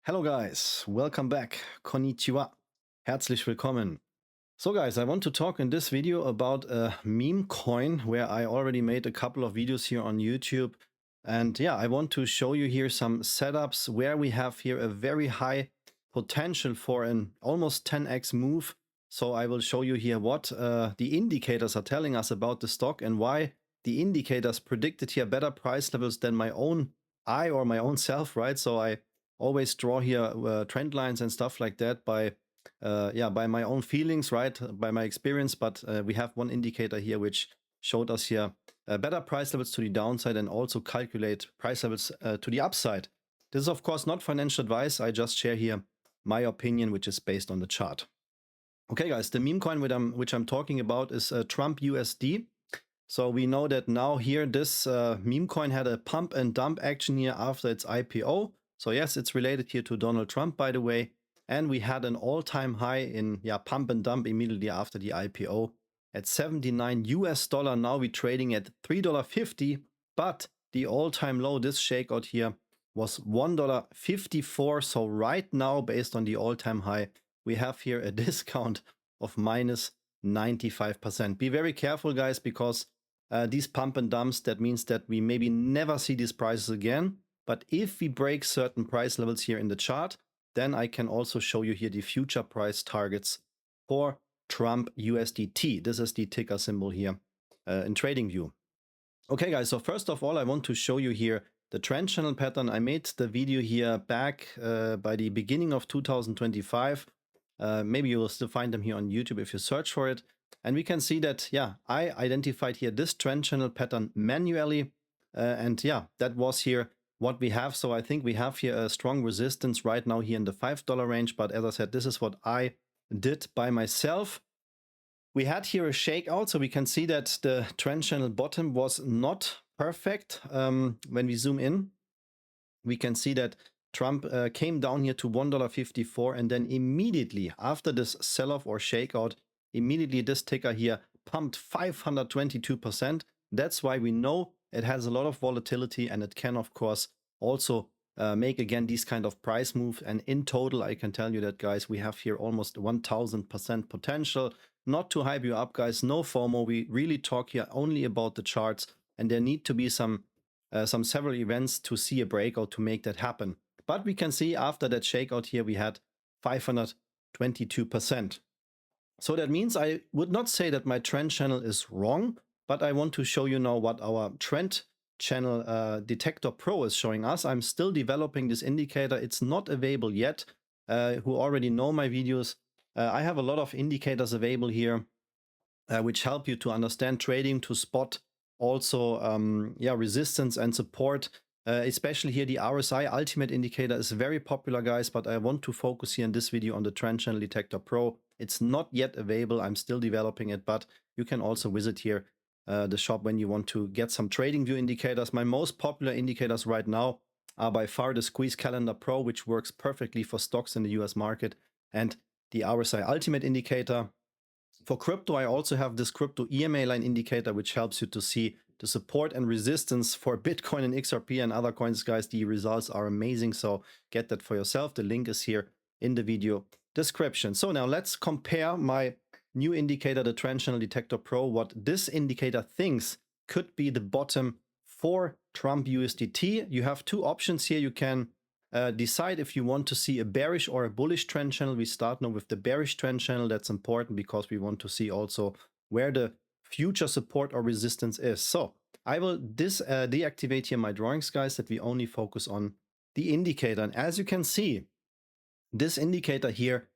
Hello guys, welcome back. Konnichiwa. Herzlich willkommen. So guys, I want to talk in this video about a meme coin where I already made a couple of videos here on YouTube. And yeah, I want to show you here some setups where we have here a very high potential for an almost 10x move. So I will show you here what the indicators are telling us about the stock and why the indicators predicted here better price levels than my own eye or my own self, right? So I always draw here trend lines and stuff like that by my own feelings, right, by my experience. But we have one indicator here which showed us here better price levels to the downside and also calculate price levels to the upside. This is of course not financial advice. I just share here my opinion, which is based on the chart. Okay guys, the meme coin which I'm talking about is Trump USD. So we know that now here this meme coin had a pump and dump action here after its IPO. So yes, it's related here to Donald Trump, by the way. And we had an all-time high in pump and dump immediately after the IPO at 79 US dollar. Now we're trading at $3.50, but the all-time low, this shakeout here, was $1.54. So right now, based on the all-time high, we have here a discount of minus 95%. Be very careful, guys, because these pump and dumps, that means that we maybe never see these prices again. But if we break certain price levels here in the chart, then I can also show you here the future price targets for Trump USDT. This is the ticker symbol here in TradingView. Okay, guys, so first of all, I want to show you here the trend channel pattern. I made the video here back by the beginning of 2025. Maybe you will still find them here on YouTube if you search for it. And we can see that, I identified here this trend channel pattern manually. That was here what we have. So I think we have here a strong resistance right now here in the $5 range. But as I said, this is what I did by myself. We had here a shakeout, so we can see that the trend channel bottom was not perfect. When we zoom in, we can see that Trump came down here to $1.54, and then immediately after this sell-off or shakeout, immediately this ticker here pumped 522%. That's why we know it has a lot of volatility, and it can of course also make again these kind of price moves. And in total, I can tell you that, guys, we have here almost 1000% potential. Not to hype you up, guys, no FOMO. We really talk here only about the charts, and there need to be some several events to see a breakout to make that happen. But we can see after that shakeout here, we had 522%. So that means I would not say that my trend channel is wrong, but I want to show you now what our trend channel detector pro is showing us. I'm still developing this indicator. It's not available yet. Who already know my videos, I have a lot of indicators available here which help you to understand trading, to spot also resistance and support. Especially here the RSI ultimate indicator is very popular, guys, but I want to focus here in this video on the trend channel detector pro. It's not yet available. I'm still developing it, but you can also visit here the shop when you want to get some TradingView indicators. My most popular indicators right now are by far the Squeeze Calendar Pro, which works perfectly for stocks in the US market, and the RSI ultimate indicator. For crypto, I also have this crypto EMA line indicator, which helps you to see the support and resistance for Bitcoin and XRP and other coins, guys. The results are amazing, so get that for yourself. The link is here in the video description. So now let's compare my new indicator, the Trend Channel Detector Pro, what this indicator thinks could be the bottom for Trump USDT. You have two options here. You can decide if you want to see a bearish or a bullish trend channel. We start now with the bearish trend channel. That's important because we want to see also where the future support or resistance is. So I will deactivate here my drawings, guys, that we only focus on the indicator. And as you can see, this indicator here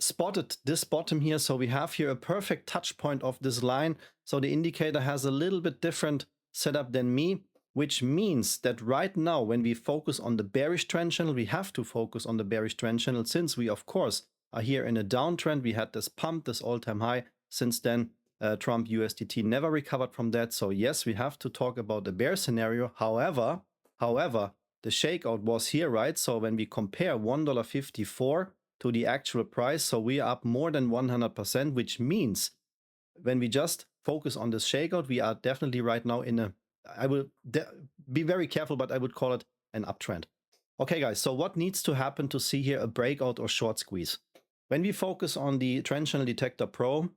spotted this bottom here. So we have here a perfect touch point of this line. So the indicator has a little bit different setup than me, which means that right now, when we focus on the bearish trend channel, we have to focus on the bearish trend channel since we, of course, are here in a downtrend. We had this pump, this all-time high. Since then, Trump USDT never recovered from that. So yes, we have to talk about the bear scenario. However, the shakeout was here, right? So when we compare $1.54 to the actual price, so we are up more than 100%, which means when we just focus on this shakeout, we are definitely right now in a, I will be very careful, but I would call it an uptrend. Okay, guys, so what needs to happen to see here a breakout or short squeeze? When we focus on the Trend Channel Detector Pro,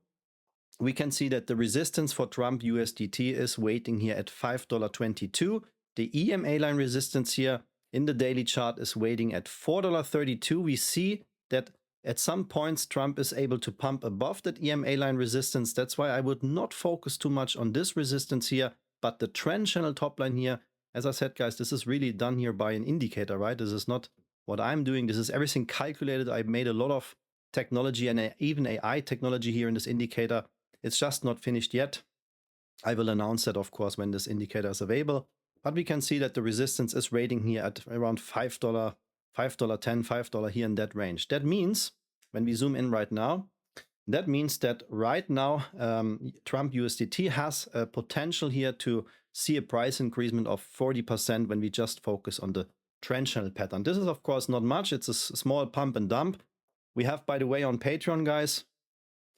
we can see that the resistance for Trump USDT is waiting here at $5.22. The EMA line resistance here in the daily chart is waiting at $4.32. We see that at some points Trump is able to pump above that EMA line resistance. That's why I would not focus too much on this resistance here, but the trend channel top line here, as I said, guys, this is really done here by an indicator, right? This is not what I'm doing. This is everything calculated. I made a lot of technology and even AI technology here in this indicator. It's just not finished yet. I will announce that, of course, when this indicator is available. But we can see that the resistance is rating here at around $5, $5.10, $5 here in that range. That means, when we zoom in right now, that means that right now Trump USDT has a potential here to see a price increasement of 40% when we just focus on the trend channel pattern. This is, of course, not much. It's a small pump and dump. We have, by the way, on Patreon, guys,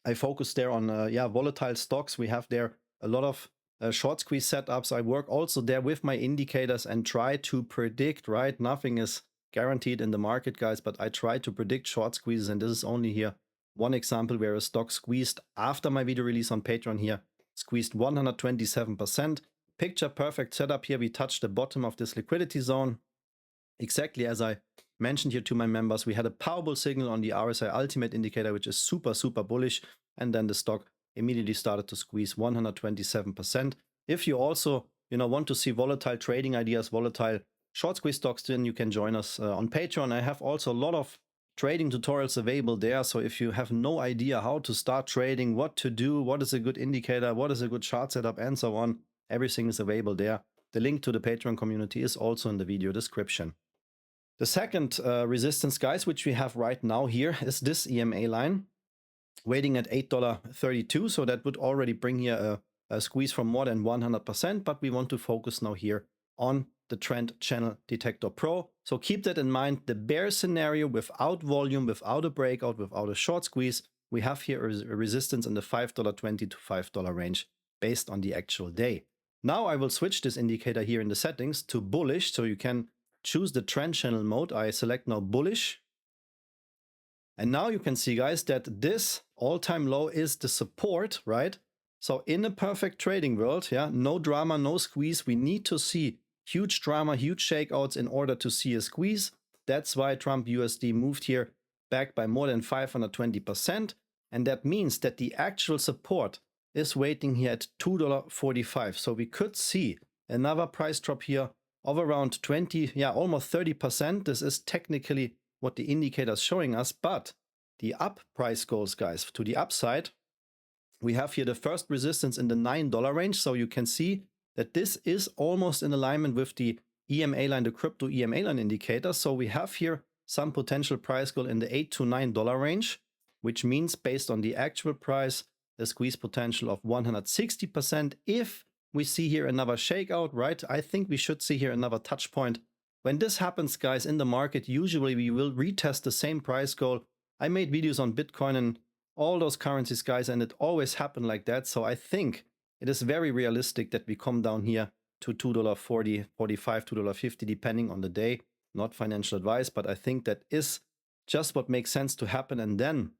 I focus there on volatile stocks. We have there a lot of short squeeze setups. I work also there with my indicators and try to predict, right? Nothing is guaranteed in the market, guys, but I try to predict short squeezes. And this is only here one example where a stock squeezed after my video release on Patreon here, squeezed 127%. Picture perfect setup here. We touched the bottom of this liquidity zone. Exactly as I mentioned here to my members, we had a powerful signal on the RSI Ultimate indicator, which is super, super bullish. And then the stock immediately started to squeeze 127%. If you also, want to see volatile trading ideas, volatile short squeeze stocks, then you can join us on Patreon. I have also a lot of trading tutorials available there. So if you have no idea how to start trading, what to do, what is a good indicator, what is a good chart setup, and so on, everything is available there. The link to the Patreon community is also in the video description. The second resistance, guys, which we have right now here is this EMA line waiting at $8.32. So that would already bring here a squeeze from more than 100%. But we want to focus now here on the Trend Channel Detector Pro. So keep that in mind. The bear scenario without volume, without a breakout, without a short squeeze, we have here a resistance in the $5.20 to $5 range based on the actual day. Now I will switch this indicator here in the settings to bullish, so you can choose the trend channel mode. I select now bullish. And now you can see, guys, that this all-time low is the support, right? So in a perfect trading world, no drama, no squeeze. We need to see huge drama, huge shakeouts in order to see a squeeze. That's why Trump USD moved here back by more than 520%. And that means that the actual support is waiting here at $2.45. So we could see another price drop here of around 20, almost 30%. This is technically what the indicator is showing us, but the up price goes, guys, to the upside. We have here the first resistance in the $9 range. So you can see that this is almost in alignment with the EMA line, the crypto EMA line indicator. So we have here some potential price goal in the $8 to $9 range, which means based on the actual price, the squeeze potential of 160%. If we see here another shakeout, right? I think we should see here another touch point. When this happens, guys, in the market, usually we will retest the same price goal. I made videos on Bitcoin and all those currencies, guys, and it always happened like that. So I think it is very realistic that we come down here to $2.40, $2.45, $2.50, depending on the day. Not financial advice, but I think that is just what makes sense to happen. And then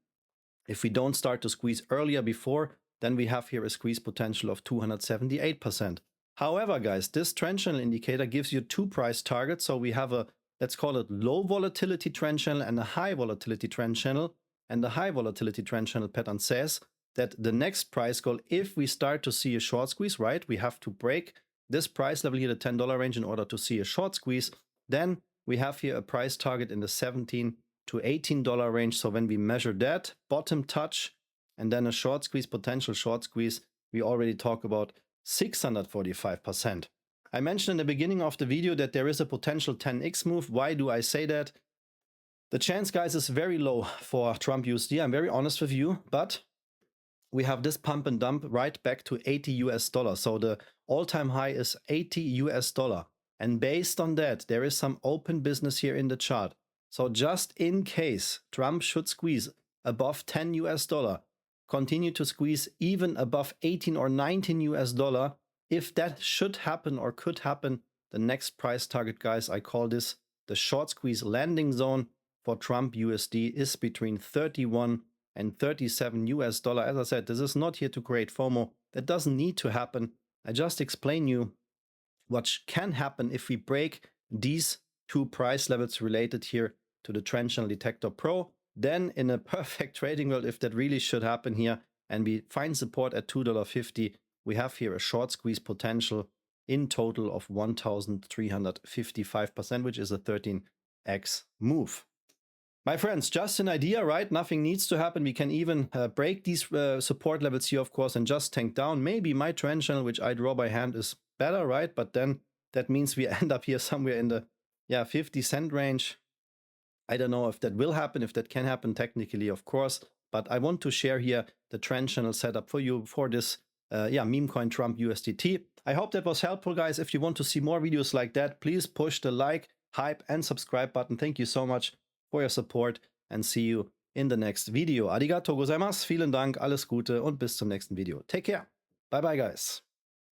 if we don't start to squeeze earlier before, then we have here a squeeze potential of 278%. However, guys, this trend channel indicator gives you two price targets. So we have a, let's call it low volatility trend channel and a high volatility trend channel. And the high volatility trend channel pattern says that the next price goal, if we start to see a short squeeze, right, we have to break this price level here, the $10 range, in order to see a short squeeze. Then we have here a price target in the $17 to $18 range. So when we measure that bottom touch and then a short squeeze, potential short squeeze, we already talk about 645%. I mentioned in the beginning of the video that there is a potential 10x move. Why do I say that? The chance, guys, is very low for Trump USD. I'm very honest with you, but we have this pump and dump right back to $80. So the all-time high is $80. And based on that, there is some open business here in the chart. So just in case Trump should squeeze above $10, continue to squeeze even above 18 or 19 $, if that should happen or could happen, the next price target, guys, I call this the short squeeze landing zone for Trump USD is between 31 and 37 US dollar. As I said, this is not here to create FOMO. That doesn't need to happen. I just explain you what can happen if we break these two price levels related here to the Trend Channel Detector Pro. Then in a perfect trading world, if that really should happen here and we find support at $2.50, we have here a short squeeze potential in total of 1,355%, which is a 13x move. My friends, just an idea, right? Nothing needs to happen. We can even break these support levels here, of course, and just tank down. Maybe my trend channel, which I draw by hand, is better, right? But then that means we end up here somewhere in the 50-cent range. I don't know if that will happen, if that can happen technically, of course. But I want to share here the trend channel setup for you for this meme coin Trump USDT. I hope that was helpful, guys. If you want to see more videos like that, please push the like, hype, and subscribe button. Thank you so much for your support and see you in the next video. Arigatou gozaimasu, vielen Dank, alles Gute und bis zum nächsten Video. Take care. Bye bye, guys.